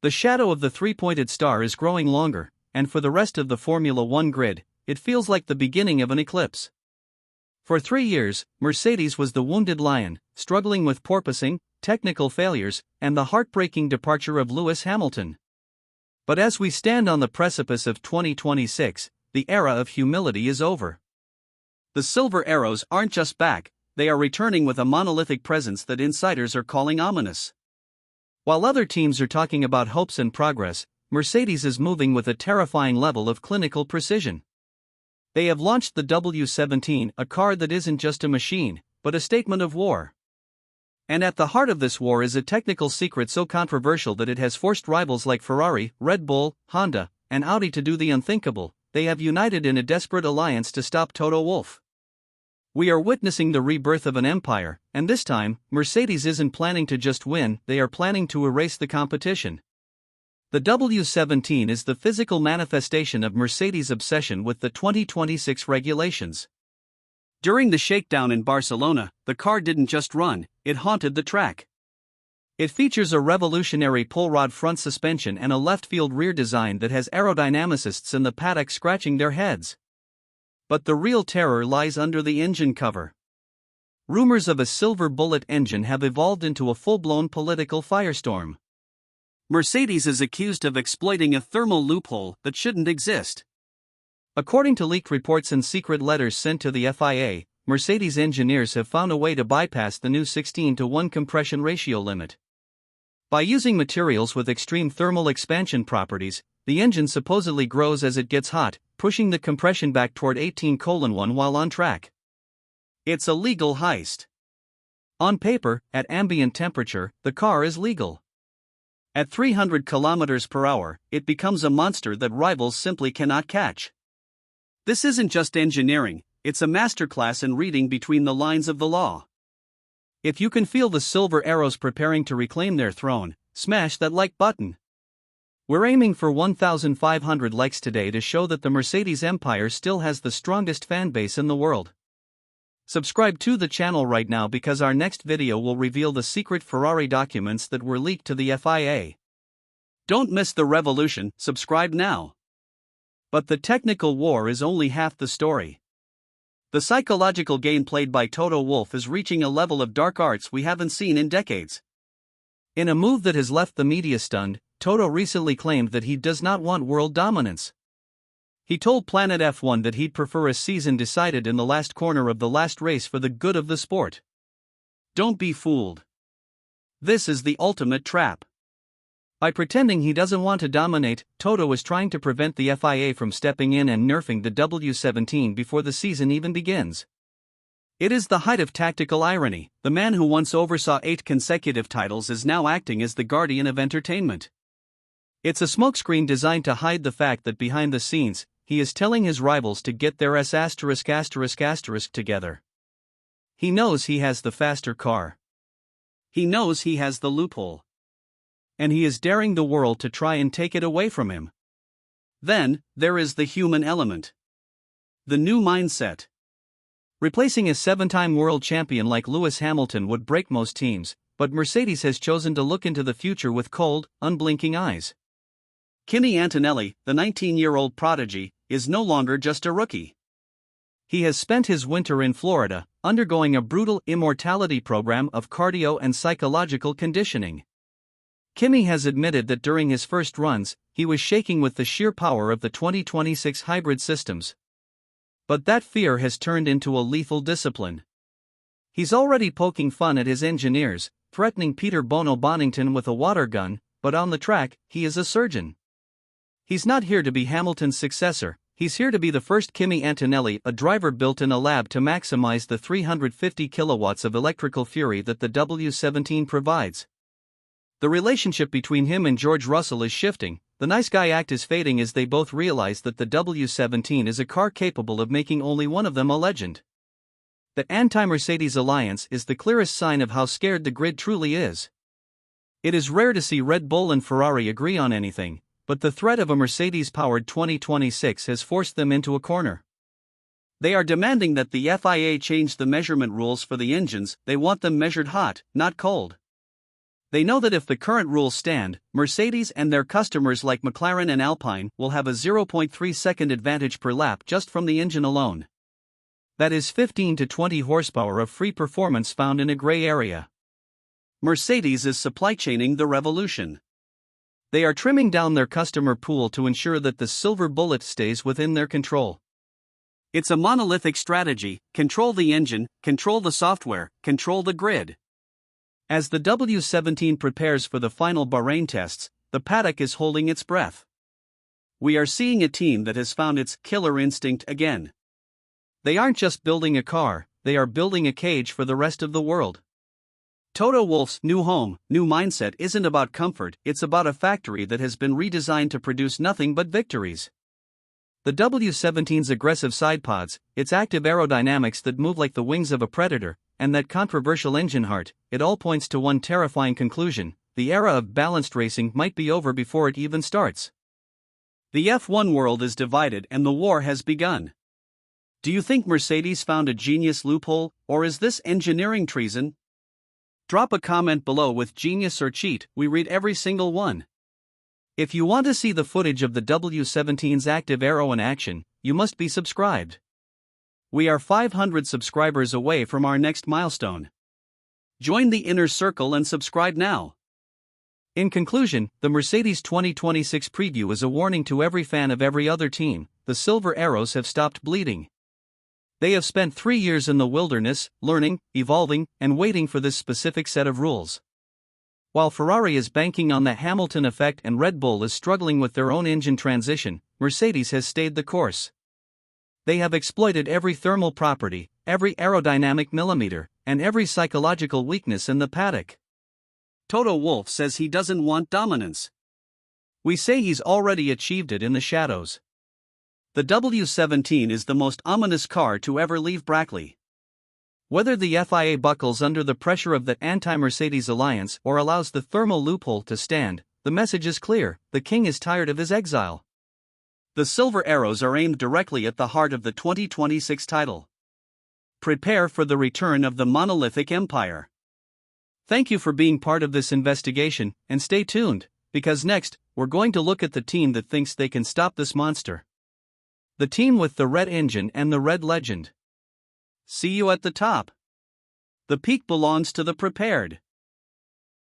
The shadow of the three-pointed star is growing longer, and for the rest of the Formula One grid, it feels like the beginning of an eclipse. For 3 years, Mercedes was the wounded lion, struggling with porpoising, technical failures, and the heartbreaking departure of Lewis Hamilton. But as we stand on the precipice of 2026, the era of humility is over. The silver arrows aren't just back, they are returning with a monolithic presence that insiders are calling ominous. While other teams are talking about hopes and progress, Mercedes is moving with a terrifying level of clinical precision. They have launched the W17, a car that isn't just a machine, but a statement of war. And at the heart of this war is a technical secret so controversial that it has forced rivals like Ferrari, Red Bull, Honda, and Audi to do the unthinkable. They have united in a desperate alliance to stop Toto Wolff. We are witnessing the rebirth of an empire, and this time, Mercedes isn't planning to just win, they are planning to erase the competition. The W17 is the physical manifestation of Mercedes' obsession with the 2026 regulations. During the shakedown in Barcelona, the car didn't just run, it haunted the track. It features a revolutionary pull rod front suspension and a left-field rear design that has aerodynamicists in the paddock scratching their heads. But the real terror lies under the engine cover. Rumors of a silver bullet engine have evolved into a full-blown political firestorm. Mercedes is accused of exploiting a thermal loophole that shouldn't exist. According to leaked reports and secret letters sent to the FIA, Mercedes engineers have found a way to bypass the new 16:1 compression ratio limit. By using materials with extreme thermal expansion properties, the engine supposedly grows as it gets hot, pushing the compression back toward 18:1 while on track. It's a legal heist. On paper, at ambient temperature, the car is legal. At 300 km per hour, it becomes a monster that rivals simply cannot catch. This isn't just engineering, it's a masterclass in reading between the lines of the law. If you can feel the silver arrows preparing to reclaim their throne, smash that like button. We're aiming for 1,500 likes today to show that the Mercedes empire still has the strongest fan base in the world. Subscribe to the channel right now because our next video will reveal the secret Ferrari documents that were leaked to the FIA. Don't miss the revolution, subscribe now. But the technical war is only half the story. The psychological game played by Toto Wolff is reaching a level of dark arts we haven't seen in decades. In a move that has left the media stunned, Toto recently claimed that he does not want world dominance. He told Planet F1 that he'd prefer a season decided in the last corner of the last race for the good of the sport. Don't be fooled. This is the ultimate trap. By pretending he doesn't want to dominate, Toto is trying to prevent the FIA from stepping in and nerfing the W17 before the season even begins. It is the height of tactical irony. The man who once oversaw 8 consecutive titles is now acting as the guardian of entertainment. It's a smokescreen designed to hide the fact that behind the scenes, he is telling his rivals to get their together. He knows he has the faster car. He knows he has the loophole. And he is daring the world to try and take it away from him. Then, there is the human element. The new mindset. Replacing a 7-time world champion like Lewis Hamilton would break most teams, but Mercedes has chosen to look into the future with cold, unblinking eyes. Kimi Antonelli, the 19-year-old prodigy, is no longer just a rookie. He has spent his winter in Florida, undergoing a brutal immortality program of cardio and psychological conditioning. Kimi has admitted that during his first runs, he was shaking with the sheer power of the 2026 hybrid systems. But that fear has turned into a lethal discipline. He's already poking fun at his engineers, threatening Peter Bono Bonington with a water gun, but on the track, he is a surgeon. He's not here to be Hamilton's successor, he's here to be the first Kimi Antonelli, a driver built in a lab to maximize the 350 kilowatts of electrical fury that the W17 provides. The relationship between him and George Russell is shifting, the nice guy act is fading as they both realize that the W17 is a car capable of making only one of them a legend. The anti-Mercedes alliance is the clearest sign of how scared the grid truly is. It is rare to see Red Bull and Ferrari agree on anything, but the threat of a Mercedes-powered 2026 has forced them into a corner. They are demanding that the FIA change the measurement rules for the engines, they want them measured hot, not cold. They know that if the current rules stand, Mercedes and their customers like McLaren and Alpine will have a 0.3-second advantage per lap just from the engine alone. That is 15 to 20 horsepower of free performance found in a gray area. Mercedes is supply chaining the revolution. They are trimming down their customer pool to ensure that the silver bullet stays within their control. It's a monolithic strategy: control the engine, control the software, control the grid. As the W17 prepares for the final Bahrain tests, the paddock is holding its breath. We are seeing a team that has found its killer instinct again. They aren't just building a car, they are building a cage for the rest of the world. Toto Wolff's new home, new mindset isn't about comfort, it's about a factory that has been redesigned to produce nothing but victories. The W17's aggressive sidepods, its active aerodynamics that move like the wings of a predator, and that controversial engine heart, it all points to one terrifying conclusion: the era of balanced racing might be over before it even starts. The F1 world is divided and the war has begun. Do you think Mercedes found a genius loophole, or is this engineering treason? Drop a comment below with genius or cheat, we read every single one. If you want to see the footage of the W17's active aero in action, you must be subscribed. We are 500 subscribers away from our next milestone. Join the inner circle and subscribe now. In conclusion, the Mercedes 2026 preview is a warning to every fan of every other team: the silver arrows have stopped bleeding. They have spent 3 years in the wilderness, learning, evolving, and waiting for this specific set of rules. While Ferrari is banking on the Hamilton effect and Red Bull is struggling with their own engine transition, Mercedes has stayed the course. They have exploited every thermal property, every aerodynamic millimeter, and every psychological weakness in the paddock. Toto Wolff says he doesn't want dominance. We say he's already achieved it in the shadows. The W17 is the most ominous car to ever leave Brackley. Whether the FIA buckles under the pressure of the anti-Mercedes alliance or allows the thermal loophole to stand, the message is clear: the king is tired of his exile. The silver arrows are aimed directly at the heart of the 2026 title. Prepare for the return of the monolithic empire. Thank you for being part of this investigation, and stay tuned, because next, we're going to look at the team that thinks they can stop this monster. The team with the red engine and the red legend. See you at the top. The peak belongs to the prepared.